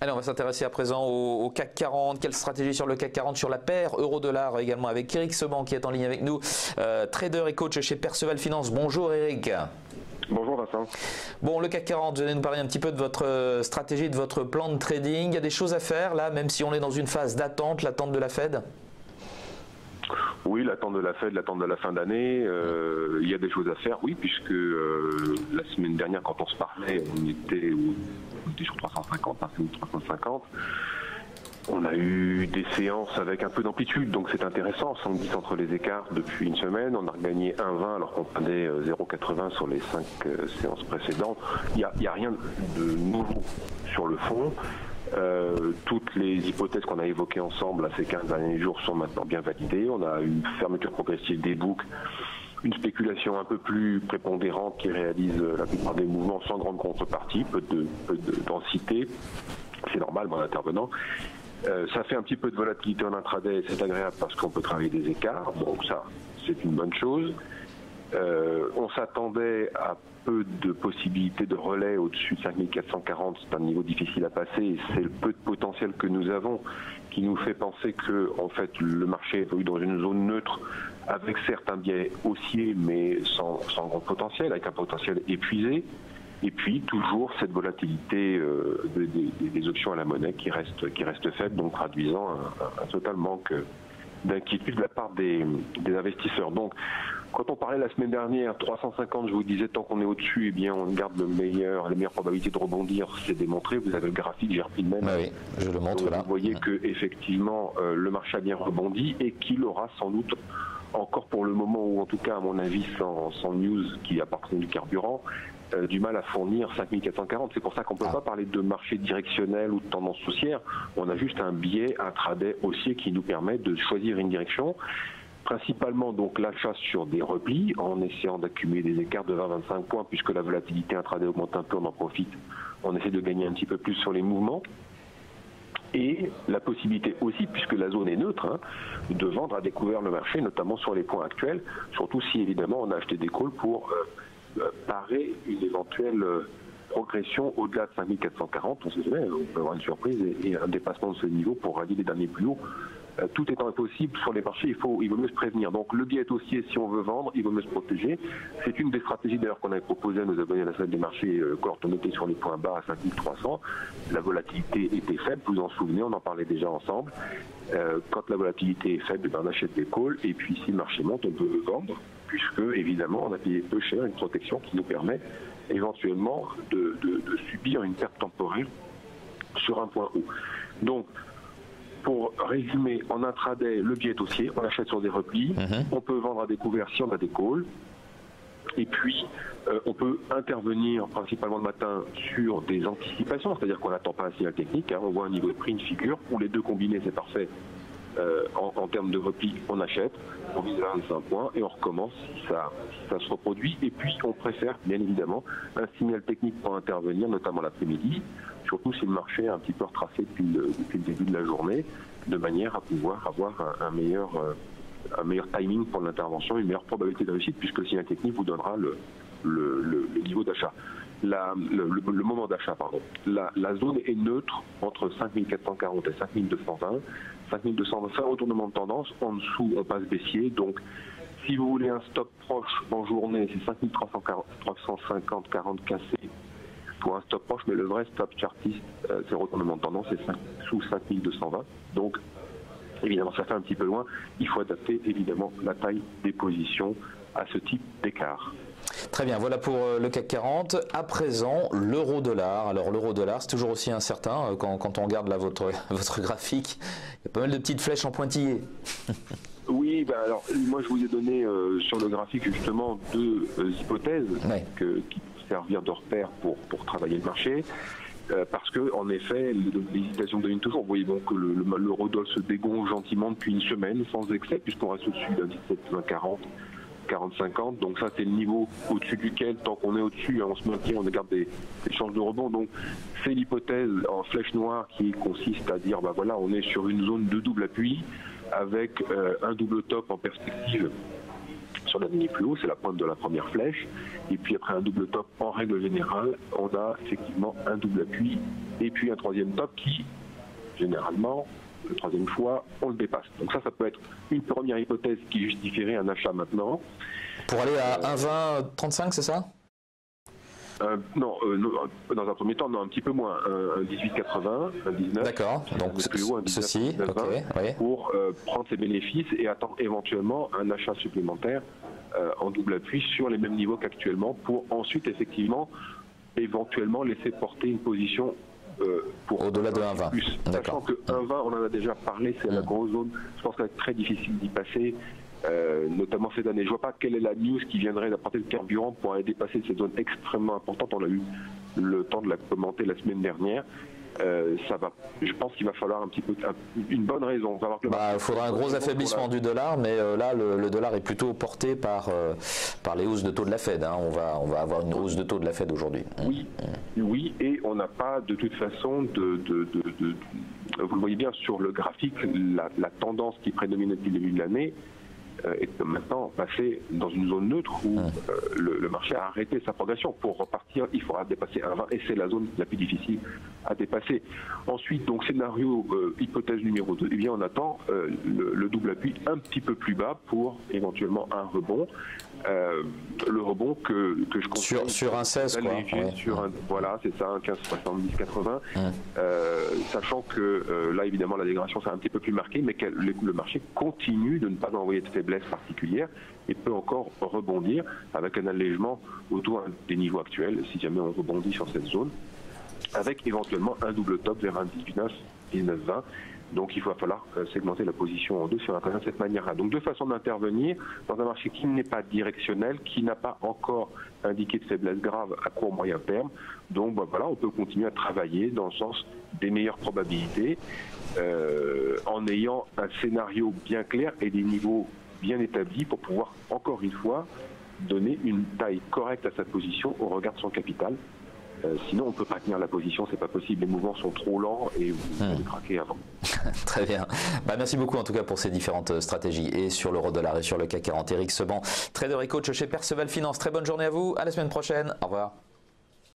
Allez, on va s'intéresser à présent au CAC 40. Quelle stratégie sur le CAC 40, sur la paire euro-dollar également, avec Eric Seban qui est en ligne avec nous, trader et coach chez Perceval Finance. Bonjour Eric. Bonjour Vincent. Bon, le CAC 40, vous allez nous parler un petit peu de votre stratégie, de votre plan de trading. Il y a des choses à faire là, même si on est dans une phase d'attente, l'attente de la Fed? Oui, l'attente de la Fed, l'attente de la fin d'année, il y a des choses à faire, oui, puisque la semaine dernière, quand on se parlait, on était sur 350, hein, 350. On a eu des séances avec un peu d'amplitude, donc c'est intéressant, 110 entre les écarts depuis une semaine. On a regagné 1,20 alors qu'on perdait 0,80 sur les 5 séances précédentes. Il n'y a rien de nouveau sur le fond. Toutes les hypothèses qu'on a évoquées ensemble ces 15 derniers jours sont maintenant bien validées. On a une fermeture progressive des boucles, une spéculation un peu plus prépondérante qui réalise la plupart des mouvements sans grande contrepartie, peu de densité. C'est normal en intervenant. Ça fait un petit peu de volatilité en intraday, c'est agréable parce qu'on peut travailler des écarts, donc ça c'est une bonne chose. On s'attendait à peu de possibilités de relais au-dessus de 5440, c'est un niveau difficile à passer, et c'est le peu de potentiel que nous avons qui nous fait penser que en fait le marché évolue dans une zone neutre avec certes un biais haussier mais sans grand potentiel, avec un potentiel épuisé. Et puis toujours cette volatilité des options à la monnaie qui reste faible, donc traduisant un total manque d'inquiétude de la part des investisseurs. Donc quand on parlait la semaine dernière, 350, je vous disais, tant qu'on est au-dessus, eh bien on garde les meilleures probabilités de rebondir, c'est démontré. Vous avez le graphique, j'ai repris le même. Oui, je le montre là. Vous voyez que effectivement le marché a bien rebondi et qu'il aura sans doute encore pour le moment, ou en tout cas à mon avis sans news qui apporteront du carburant, du mal à fournir 5440. C'est pour ça qu'on ne peut pas parler de marché directionnel ou de tendance haussière. On a juste un biais intraday haussier qui nous permet de choisir une direction. Principalement donc l'achat sur des replis en essayant d'accumuler des écarts de 20-25 points puisque la volatilité intraday augmente un peu, on en profite. On essaie de gagner un petit peu plus sur les mouvements. Et la possibilité aussi, puisque la zone est neutre, hein, de vendre à découvert le marché, notamment sur les points actuels, surtout si évidemment on a acheté des calls pour parer une éventuelle progression au-delà de 5440. On sait jamais, on peut avoir une surprise et un dépassement de ce niveau pour rallier les derniers plus hauts. Tout étant impossible sur les marchés, il vaut mieux se prévenir. Donc le biais est haussier, si on veut vendre, il vaut mieux se protéger. C'est une des stratégies d'ailleurs qu'on avait proposé à nos abonnés à la salle des marchés quand on était sur les points bas à 5300. La volatilité était faible, vous vous en souvenez, on en parlait déjà ensemble. Quand la volatilité est faible, on achète des calls et puis si le marché monte, on peut vendre puisque évidemment on a payé peu cher une protection qui nous permet éventuellement de subir une perte temporaire sur un point haut. Donc pour résumer, en intraday, le biais est haussier, on achète sur des replis, on peut vendre à découvert si on a des calls, et puis on peut intervenir principalement le matin sur des anticipations, c'est-à-dire qu'on n'attend pas un signal technique, hein, on voit un niveau de prix, une figure, ou les deux combinés, c'est parfait. En termes de repli, on achète, on vise à 25 points et on recommence si ça se reproduit. Et puis on préfère bien évidemment un signal technique pour intervenir, notamment l'après-midi, surtout si le marché est un petit peu retracé depuis le début de la journée, de manière à pouvoir avoir un meilleur timing pour l'intervention, une meilleure probabilité de réussite, puisque le signal technique vous donnera le niveau d'achat. Le moment d'achat, pardon. La zone est neutre entre 5440 et 5220. 5220, c'est un retournement de tendance. En dessous, on passe baissier. Donc, si vous voulez un stop proche en journée, c'est 5350, 40 cassé pour un stop proche. Mais le vrai stop chartiste, c'est retournement de tendance, c'est sous 5220. Donc, évidemment, ça fait un petit peu loin. Il faut adapter, évidemment, la taille des positions à ce type d'écart. Très bien, voilà pour le CAC 40. À présent, l'euro-dollar. Alors l'euro-dollar, c'est toujours aussi incertain. Quand on regarde là votre graphique, il y a pas mal de petites flèches en pointillé. Oui, ben alors moi je vous ai donné sur le graphique justement deux hypothèses qui peuvent servir de repère pour travailler le marché. Parce que en effet, l'hésitation domine toujours. Vous voyez donc que l'euro-dollar se dégonfle gentiment depuis une semaine sans excès, puisqu'on reste au-dessus d'un 17,40. 40-50, donc ça c'est le niveau au-dessus duquel, tant qu'on est au-dessus, on se maintient, on garde des chances de rebond. Donc c'est l'hypothèse en flèche noire qui consiste à dire, bah voilà, on est sur une zone de double appui avec un double top en perspective sur la ligne plus haut, c'est la pointe de la première flèche. Et puis après un double top, en règle générale, on a effectivement un double appui et puis un troisième top qui, généralement, la troisième fois, on le dépasse. Donc ça peut être une première hypothèse qui justifierait un achat maintenant. Pour aller à 1,2035, c'est ça? Non, dans un premier temps, non, un petit peu moins, un 18,80, un 19. D'accord, donc plus haut, un 19, ceci, 19, okay, oui. Pour prendre ses bénéfices et attendre éventuellement un achat supplémentaire en double appui sur les mêmes niveaux qu'actuellement, pour ensuite effectivement éventuellement laisser porter une position pour au-delà de 1,20. Sachant que 1,20, on en a déjà parlé, c'est la grosse zone. Je pense que ça va être très difficile d'y passer. Notamment cette année. Je vois pas quelle est la news qui viendrait d'apporter le carburant pour aller dépasser cette zone extrêmement importante. On a eu le temps de la commenter la semaine dernière. Je pense qu'il va falloir un petit peu une bonne raison. Il faudra un gros affaiblissement du dollar, mais là le dollar est plutôt porté par les hausses de taux de la Fed. Hein. On va avoir une hausse de taux de la Fed aujourd'hui. Oui, et on n'a pas de toute façon vous le voyez bien sur le graphique, la tendance qui prédomine depuis le début de l'année est maintenant passé dans une zone neutre où le marché a arrêté sa progression. Pour repartir, il faudra dépasser 1,20 et c'est la zone la plus difficile à dépasser. Ensuite, donc scénario, hypothèse numéro 2, eh bien on attend le double appui un petit peu plus bas pour éventuellement un rebond. Le rebond que je conseille sur un 16 quoi. Voilà, c'est ça, un 15,70-80. Sachant que là évidemment la dégradation c'est un petit peu plus marqué, mais que le marché continue de ne pas envoyer de faiblesse particulière et peut encore rebondir avec un allègement autour des niveaux actuels si jamais on rebondit sur cette zone, avec éventuellement un double top vers un 18,9 et 19,20. Donc il va falloir segmenter la position en deux sur Internet de cette manière-là. Donc deux façons d'intervenir dans un marché qui n'est pas directionnel, qui n'a pas encore indiqué de faiblesse grave à court moyen terme. Donc voilà, on peut continuer à travailler dans le sens des meilleures probabilités en ayant un scénario bien clair et des niveaux bien établis pour pouvoir encore une fois donner une taille correcte à sa position au regard de son capital. Sinon, on ne peut pas tenir la position, c'est pas possible. Les mouvements sont trop lents et vous allez craquer avant. Très bien. Merci beaucoup en tout cas pour ces différentes stratégies et sur l'euro-dollar et sur le CAC 40. Éric Seban, trader et coach chez Perceval Finance. Très bonne journée à vous. À la semaine prochaine. Au revoir.